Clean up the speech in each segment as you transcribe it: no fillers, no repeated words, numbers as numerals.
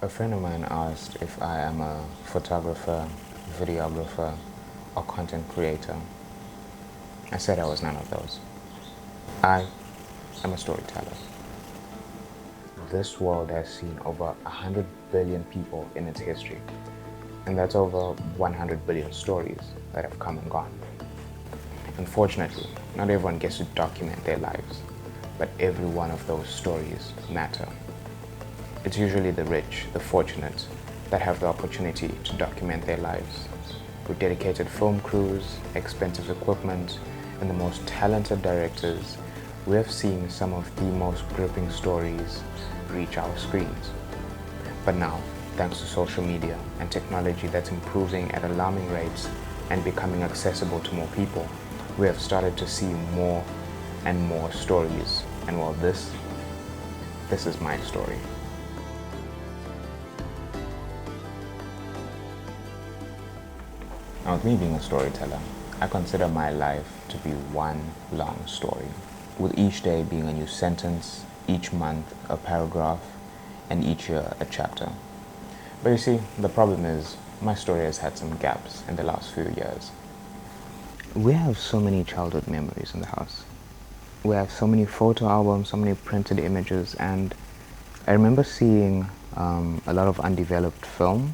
A friend of mine asked if I am a photographer, videographer, or content creator. I said I was none of those. I am a storyteller. This world has seen over 100 billion people in its history, and that's over 100 billion stories that have come and gone. Unfortunately, not everyone gets to document their lives, but every one of those stories matter. It's usually the rich, the fortunate, that have the opportunity to document their lives. With dedicated film crews, expensive equipment, and the most talented directors, we have seen some of the most gripping stories reach our screens. But now, thanks to social media and technology that's improving at alarming rates and becoming accessible to more people, we have started to see more and more stories. And well, this is my story. Now, with me being a storyteller, I consider my life to be one long story, with each day being a new sentence, each month a paragraph, and each year a chapter. But you see, the problem is, my story has had some gaps in the last few years. We have so many childhood memories in the house. We have so many photo albums, so many printed images, and I remember seeing a lot of undeveloped film.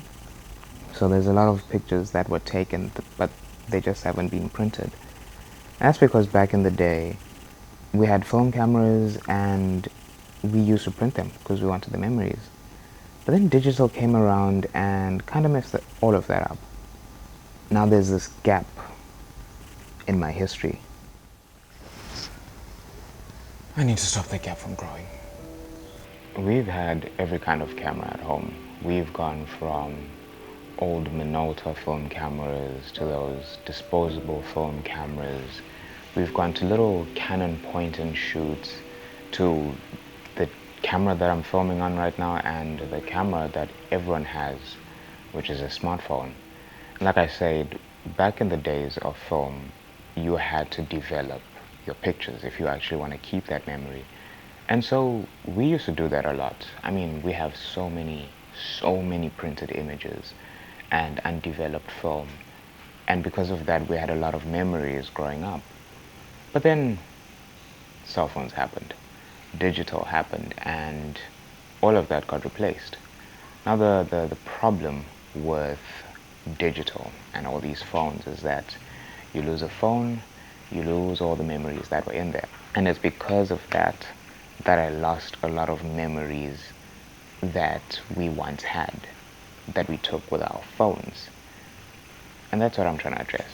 So there's a lot of pictures that were taken, but they just haven't been printed. And that's because back in the day, we had film cameras and we used to print them because we wanted the memories. But then digital came around and kind of messed all of that up. Now there's this gap in my history. I need to stop that gap from growing. We've had every kind of camera at home. We've gone from old Minolta film cameras to those disposable film cameras. We've gone to little Canon point and shoots to the camera that I'm filming on right now and the camera that everyone has, which is a smartphone. Like I said, back in the days of film, you had to develop your pictures if you actually want to keep that memory. And so we used to do that a lot. I mean, we have so many printed images and undeveloped film. And because of that, we had a lot of memories growing up. But then cell phones happened, digital happened, and all of that got replaced. Now the problem with digital and all these phones is that you lose a phone, you lose all the memories that were in there. And it's because of that that I lost a lot of memories that we once had, that we took with our phones. And that's what I'm trying to address.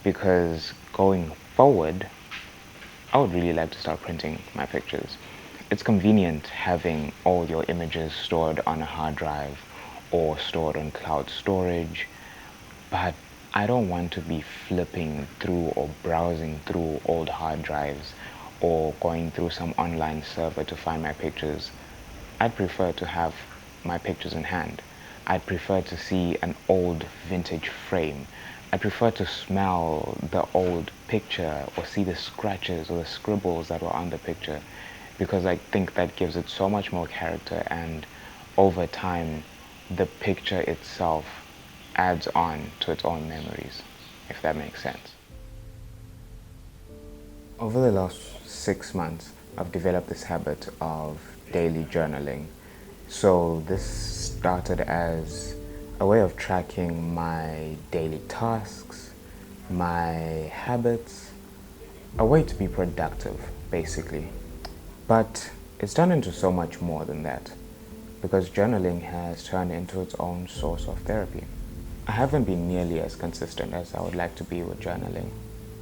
Because going forward, I would really like to start printing my pictures. It's convenient having all your images stored on a hard drive or stored on cloud storage, but I don't want to be flipping through or browsing through old hard drives or going through some online server to find my pictures. I'd prefer to have my pictures in hand. I'd prefer to see an old vintage frame. I prefer to smell the old picture or see the scratches or the scribbles that were on the picture, because I think that gives it so much more character, and over time the picture itself adds on to its own memories, if that makes sense. Over the last 6 months, I've developed this habit of daily journaling. So this started as a way of tracking my daily tasks, my habits, a way to be productive, basically. But it's turned into so much more than that, because journaling has turned into its own source of therapy. I haven't been nearly as consistent as I would like to be with journaling,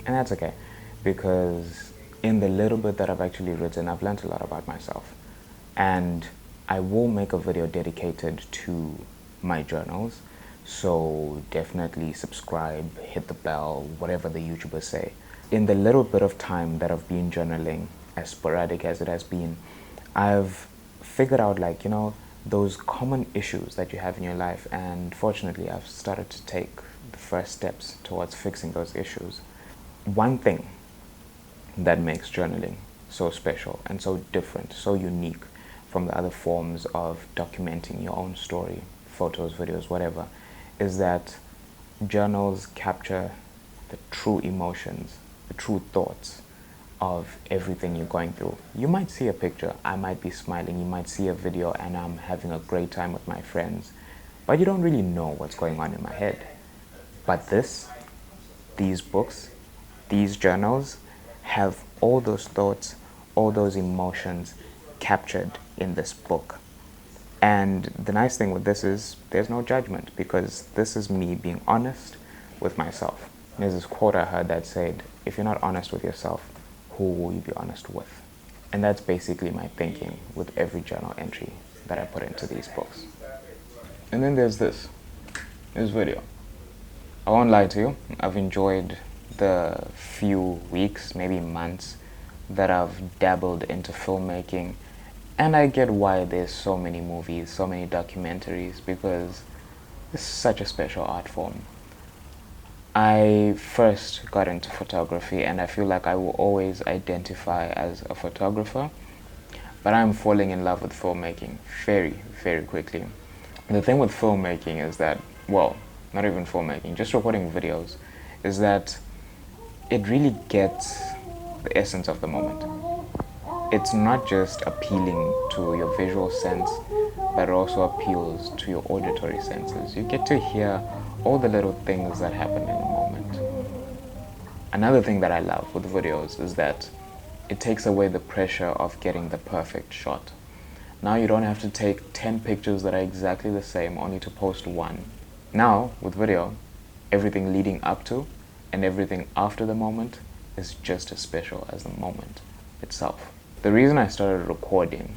and that's okay, because in the little bit that I've actually written, I've learned a lot about myself. And I will make a video dedicated to my journals, so definitely subscribe, hit the bell, whatever the YouTubers say. In the little bit of time that I've been journaling, as sporadic as it has been, I've figured out, like, those common issues that you have in your life, and fortunately I've started to take the first steps towards fixing those issues. One thing that makes journaling so special and so different, so unique from the other forms of documenting your own story, photos, videos, whatever, is that journals capture the true emotions, the true thoughts of everything you're going through. You might see a picture, I might be smiling, you might see a video and I'm having a great time with my friends, but you don't really know what's going on in my head. But these books, these journals have all those thoughts, all those emotions captured in this book. And the nice thing with this is there's no judgment, because this is me being honest with myself. There's this quote I heard that said, if you're not honest with yourself, who will you be honest with? And that's basically my thinking with every journal entry that I put into these books. And then there's this video. I won't lie to you, I've enjoyed the few weeks, maybe months, that I've dabbled into filmmaking. And I get why there's so many movies, so many documentaries, because this is such a special art form. I first got into photography and I feel like I will always identify as a photographer, but I'm falling in love with filmmaking very, very quickly. The thing with filmmaking is that, well, not even filmmaking, just recording videos, is that it really gets the essence of the moment. It's not just appealing to your visual sense, but it also appeals to your auditory senses. You get to hear all the little things that happen in a moment. Another thing that I love with videos is that it takes away the pressure of getting the perfect shot. Now you don't have to take 10 pictures that are exactly the same only to post one. Now, with video, everything leading up to and everything after the moment is just as special as the moment itself. The reason I started recording,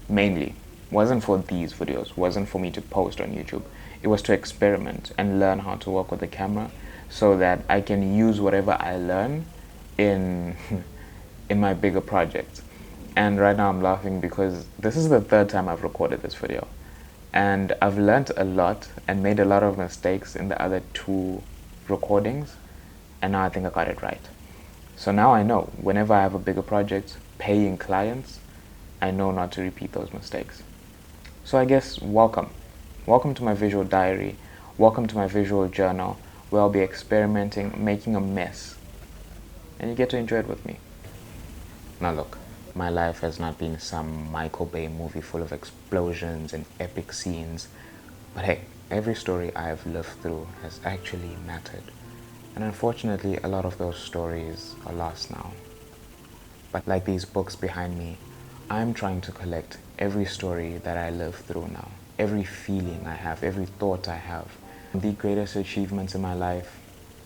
mainly, wasn't for these videos, wasn't for me to post on YouTube. It was to experiment and learn how to work with the camera so that I can use whatever I learn in my bigger projects. And right now I'm laughing because this is the third time I've recorded this video. And I've learned a lot and made a lot of mistakes in the other 2 recordings, and now I think I got it right. So now I know whenever I have a bigger project, paying clients, I know not to repeat those mistakes. So I guess welcome. Welcome to my visual diary. Welcome to my visual journal, where I'll be experimenting, making a mess. And you get to enjoy it with me. Now look, my life has not been some Michael Bay movie full of explosions and epic scenes. But hey, every story I've lived through has actually mattered. And unfortunately, a lot of those stories are lost now. But like these books behind me, I'm trying to collect every story that I live through now, every feeling I have, every thought I have, the greatest achievements in my life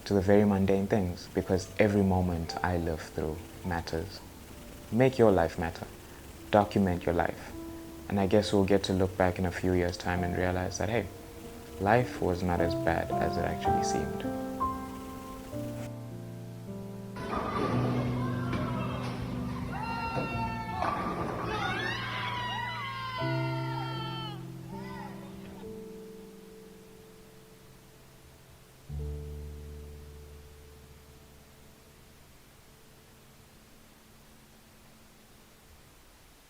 to the very mundane things, because every moment I live through matters. Make your life matter. Document your life. And I guess we'll get to look back in a few years' time and realize that, hey, life was not as bad as it actually seemed.